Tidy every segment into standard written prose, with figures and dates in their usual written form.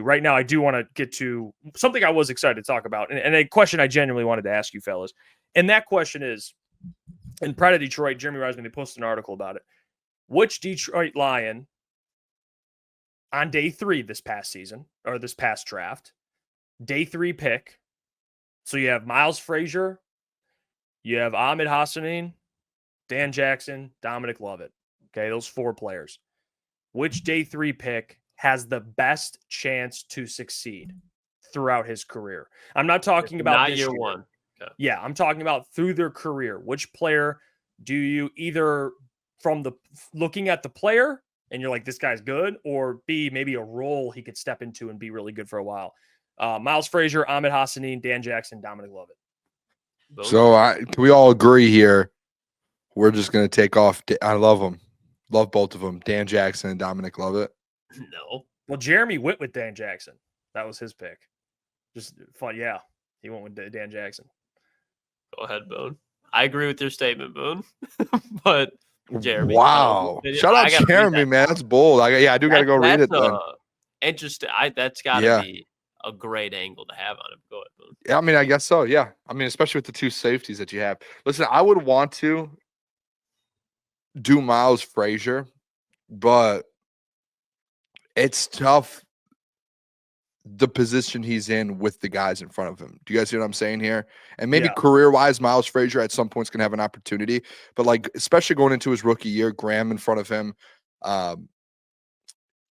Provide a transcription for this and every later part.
right now I do want to get to something I was excited to talk about, and a question I genuinely wanted to ask you fellas. And that question is, in Pride of Detroit, Jeremy Reisman, they posted an article about it. Which Detroit Lion on day 3 this past season, or this past draft, day 3 pick, so you have Miles Frasier, you have Ahmed Hassan, Dan Jackson, Dominic Lovett. Okay, those 4 players. Which day 3 pick has the best chance to succeed throughout his career? I'm not talking about not this year year. 1. Okay. Yeah, I'm talking about through their career. Which player do you either from the looking at the player and you're like, this guy's good, or B, maybe a role he could step into and be really good for a while? Miles Frasier, Ahmed Hassan, Dan Jackson, Dominic Lovett. So can we all agree here? We're just going to take off. I love them. Love both of them. Dan Jackson and Dominic Lovett. No. Well, Jeremy went with Dan Jackson. That was his pick. Just fun. Yeah. He went with Dan Jackson. Go ahead, Boone. I agree with your statement, Boone. But Jeremy. Wow. Shout out Jeremy, man. That's bold. I do got to go read it then. Interesting. That's got to be a great angle to have on him. Go ahead, Boone. Yeah, I mean, I guess so. Yeah. I mean, especially with the 2 safeties that you have. Listen, I would want to do Miles Frasier, but it's tough the position he's in with the guys in front of him. Do you guys see what I'm saying here? And maybe career-wise, Miles Frasier at some point is going to have an opportunity, but like especially going into his rookie year, Graham in front of him.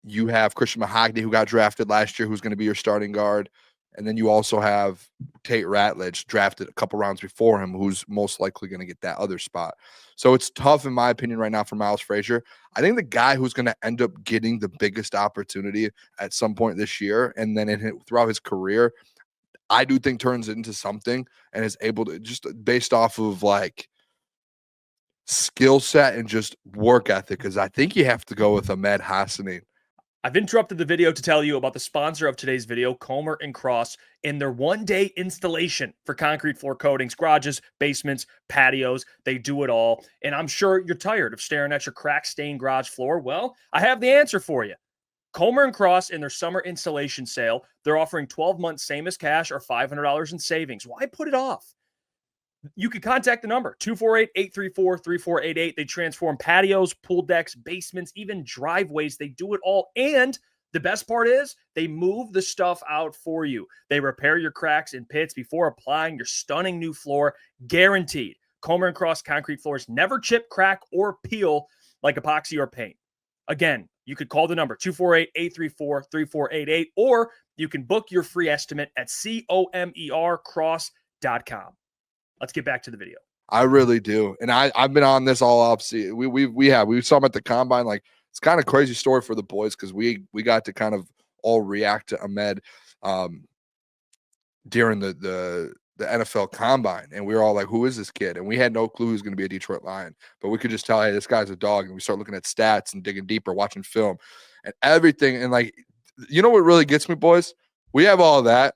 You have Christian Mahogany, who got drafted last year, who's going to be your starting guard. And then you also have Tate Ratledge, drafted a couple rounds before him, who's most likely going to get that other spot. So it's tough, in my opinion, right now for Miles Frasier. I think the guy who's going to end up getting the biggest opportunity at some point this year, and then throughout his career, I do think turns it into something and is able to, just based off of like skill set and just work ethic, because I think you have to go with Ahmed Hassan. I've interrupted the video to tell you about the sponsor of today's video, Comer & Cross, and their one-day installation for concrete floor coatings, garages, basements, patios. They do it all. And I'm sure you're tired of staring at your crack-stained garage floor. Well, I have the answer for you. Comer & Cross in their summer installation sale, they're offering 12 months same as cash or $500 in savings. Why put it off? You can contact the number, 248-834-3488. They transform patios, pool decks, basements, even driveways. They do it all. And the best part is they move the stuff out for you. They repair your cracks and pits before applying your stunning new floor, guaranteed. Comer & Cross concrete floors never chip, crack, or peel like epoxy or paint. Again, you could call the number, 248-834-3488, or you can book your free estimate at comercross.com. Let's get back to the video. I really do. And I've been on this all off season. We saw him at the combine. Like, it's kind of crazy story for the boys, because we got to kind of all react to Ahmed during the NFL combine. And we were all like, who is this kid? And we had no clue he was going to be a Detroit Lion. But we could just tell, hey, this guy's a dog. And we start looking at stats and digging deeper, watching film and everything. And like, you know what really gets me, boys? We have all that.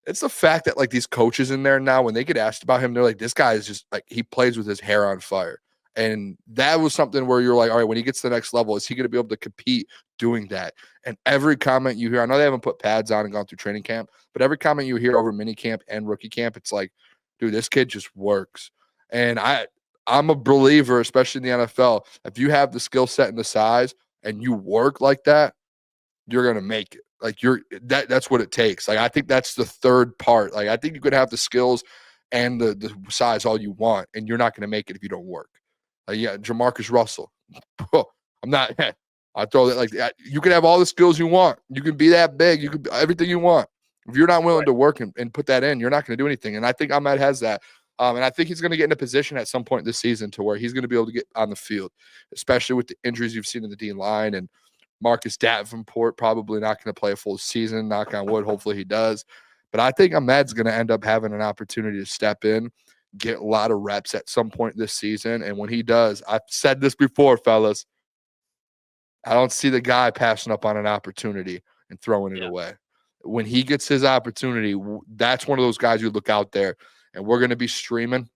It's the fact that like these coaches in there now, when they get asked about him, they're like, this guy is just like, he plays with his hair on fire. And that was something where you're like, all right, when he gets to the next level, is he going to be able to compete doing that? And every comment you hear, I know they haven't put pads on and gone through training camp, but every comment you hear over mini camp and rookie camp, it's like, dude, this kid just works. And I'm a believer, especially in the NFL, if you have the skill set and the size and you work like that, you're going to make it. Like that's what it takes. Like, I think that's the third part. Like, I think you could have the skills and the size all you want, and you're not going to make it if you don't work. Jamarcus Russell. I'm not. I throw that like that. You can have all the skills you want. You can be that big. You can be everything you want. If you're not willing to work and put that in, you're not going to do anything. And I think Ahmed has that. And I think he's going to get in a position at some point this season to where he's going to be able to get on the field, especially with the injuries you've seen in the D line. And Marcus Davenport probably not going to play a full season. Knock on wood. Hopefully he does. But I think Ahmed's going to end up having an opportunity to step in, get a lot of reps at some point this season. And when he does, I've said this before, fellas, I don't see the guy passing up on an opportunity and throwing it away. When he gets his opportunity, that's one of those guys you look out there, and we're going to be streaming,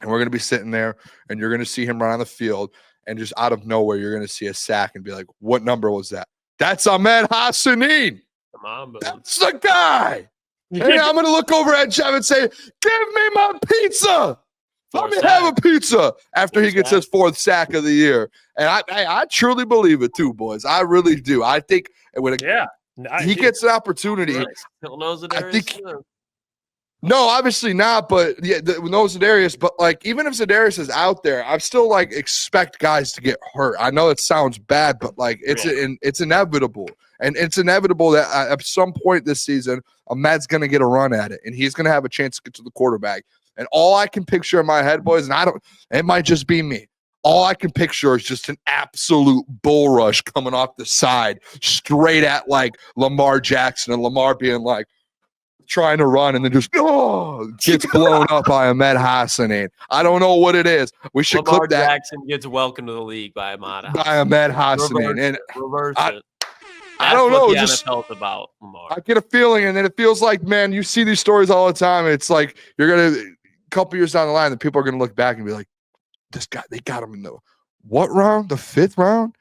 and we're going to be sitting there, and you're going to see him run on the field, and just out of nowhere, you're going to see a sack and be like, what number was that? That's Ahmed Hassan. Come on, Boone. That's the guy. And I'm going to look over at Jeff and say, give me my pizza. Let me have a pizza after he gets his 4th sack of the year. And I truly believe it too, boys. I really do. I think when he gets an opportunity, I think no, obviously not. But yeah, no Za'Darius. But like, even if Za'Darius is out there, I'm still like expect guys to get hurt. I know it sounds bad, but like it's inevitable, and it's inevitable that at some point this season, Ahmed's going to get a run at it, and he's going to have a chance to get to the quarterback. And all I can picture in my head, boys, and it might just be me. All I can picture is just an absolute bull rush coming off the side, straight at like Lamar Jackson, and Lamar being like trying to run, and then just gets blown up by Ahmed Hassan. I don't know what it is. We should Lamar clip that. Jackson gets welcomed to the league by Ahmed Hassan. And reverse it. I don't know. What the just NFL's about Lamar. I get a feeling, and then it feels like, man, you see these stories all the time. It's like you're gonna. Couple years down the line, the people are going to look back and be like, this guy, they got him in the what round? The 5th round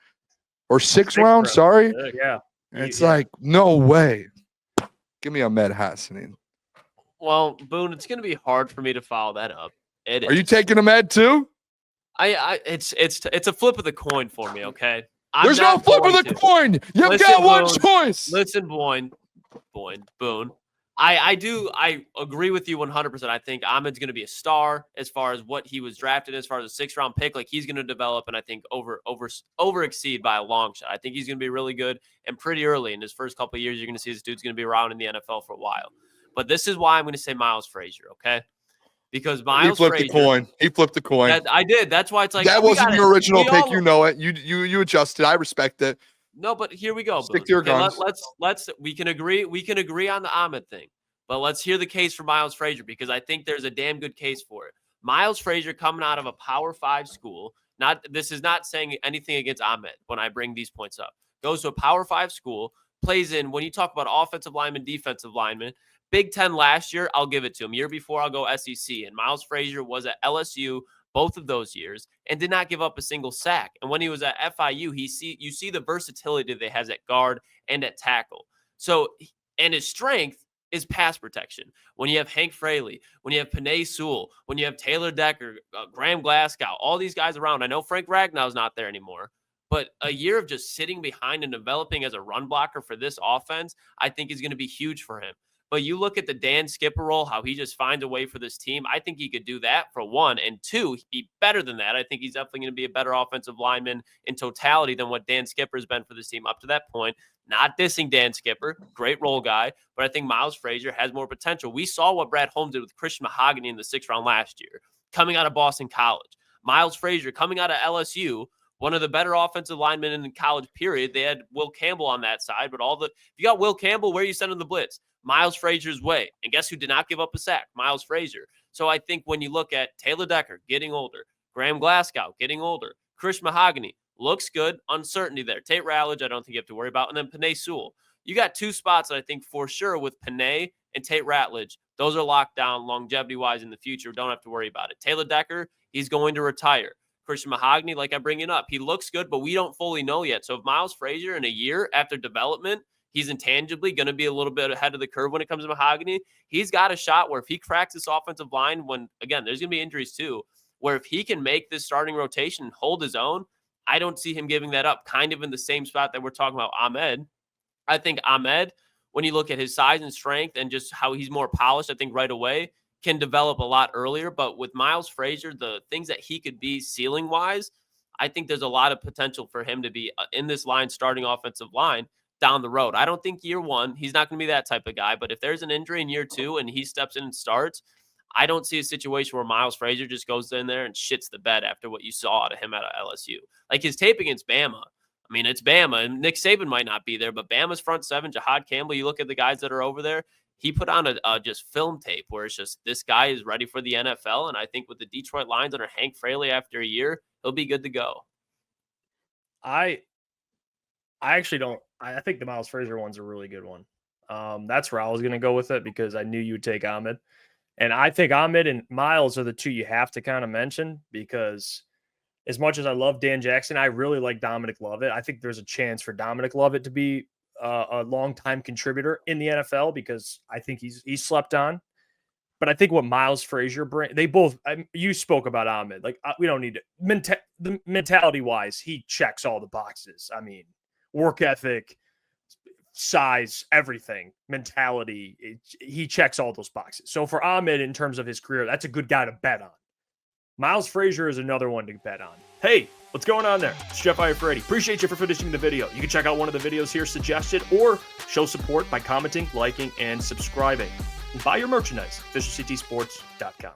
or 6th round? Sorry. Yeah. And it's like, no way. Give me Ahmed Hassan. Well, Boone, it's going to be hard for me to follow that up. Are you taking Ahmed too? It's a flip of the coin for me. Okay. There's no flip of the coin. You've got one choice. Listen, Boone. I agree with you 100%. I think Ahmed's going to be a star as far as what he was drafted, as far as a 6th round pick. Like, he's going to develop and I think over exceed by a long shot. I think he's going to be really good, and pretty early in his first couple of years, you're going to see this dude's going to be around in the NFL for a while. But this is why I'm going to say Miles Frasier, okay? Because Miles Frasier, He flipped the coin. I did. That's why it's like that wasn't your original pick. You know it. You adjusted. I respect it. No, but here we go. Stick to your guns. Let's we can agree on the Ahmed thing, but let's hear the case for Miles Frasier, because I think there's a damn good case for it. Miles Frasier coming out of a Power 5 school. This is not saying anything against Ahmed when I bring these points up. Goes to a Power 5 school, plays in, when you talk about offensive lineman, defensive lineman, Big Ten last year, I'll give it to him. Year before, I'll go SEC. And Miles Frasier was at LSU both of those years and did not give up a single sack. And when he was at FIU, you see the versatility that he has at guard and at tackle. So, and his strength is pass protection. When you have Hank Fraley, when you have Penei Sewell, when you have Taylor Decker, Graham Glasgow, all these guys around. I know Frank Ragnow's not there anymore, but a year of just sitting behind and developing as a run blocker for this offense, I think is going to be huge for him. But you look at the Dan Skipper role, how he just finds a way for this team. I think he could do that for one. And two, he'd be better than that. I think he's definitely going to be a better offensive lineman in totality than what Dan Skipper has been for this team up to that point. Not dissing Dan Skipper, great role guy, but I think Miles Frasier has more potential. We saw what Brad Holmes did with Christian Mahogany in the 6th round last year, coming out of Boston College. Miles Frasier coming out of LSU, one of the better offensive linemen in the college period. They had Will Campbell on that side, but if you got Will Campbell, where are you sending the blitz? Miles Frasier's way. And guess who did not give up a sack? Miles Frasier. So I think when you look at Taylor Decker getting older, Graham Glasgow getting older, Chris Mahogany looks good, uncertainty there. Tate Ratledge, I don't think you have to worry about. And then Penei Sewell. You got two spots that I think for sure with Penei and Tate Ratledge. Those are locked down longevity-wise in the future. Don't have to worry about it. Taylor Decker, he's going to retire. Christian Mahogany, like I bring it up, he looks good, but we don't fully know yet. So if Miles Frasier in a year after development, he's intangibly going to be a little bit ahead of the curve when it comes to Mahogany. He's got a shot where if he cracks this offensive line, when, again, there's going to be injuries too, where if he can make this starting rotation and hold his own, I don't see him giving that up, kind of in the same spot that we're talking about Ahmed. I think Ahmed, when you look at his size and strength and just how he's more polished, I think right away can develop a lot earlier. But with Miles Frasier, the things that he could be ceiling-wise, I think there's a lot of potential for him to be in this line, starting offensive line, down the road. I don't think year one, he's not going to be that type of guy, but if there's an injury in year two and he steps in and starts, I don't see a situation where Miles Frasier just goes in there and shits the bed after what you saw out of him at LSU. Like his tape against Bama. I mean, it's Bama, and Nick Saban might not be there, but Bama's front seven, Jahad Campbell, you look at the guys that are over there, he put on a just film tape where it's just, this guy is ready for the NFL, and I think with the Detroit Lions under Hank Fraley after a year, he'll be good to go. I actually don't. I think the Miles Frasier one's a really good one. That's where I was going to go with it because I knew you would take Ahmed. And I think Ahmed and Miles are the two you have to kind of mention because as much as I love Dan Jackson, I really like Dominic Lovett. I think there's a chance for Dominic Lovett to be a long-time contributor in the NFL because I think he's slept on. But I think what Miles Frasier you spoke about Ahmed. Like, we don't need to. The mentality-wise, he checks all the boxes. I mean, work ethic, size, everything, mentality. He checks all those boxes. So for Ahmed, in terms of his career, that's a good guy to bet on. Miles Frasier is another one to bet on. Hey, what's going on there? It's Jeff Iafrate. Appreciate you for finishing the video. You can check out one of the videos here suggested or show support by commenting, liking, and subscribing. And buy your merchandise, officialctsports.com.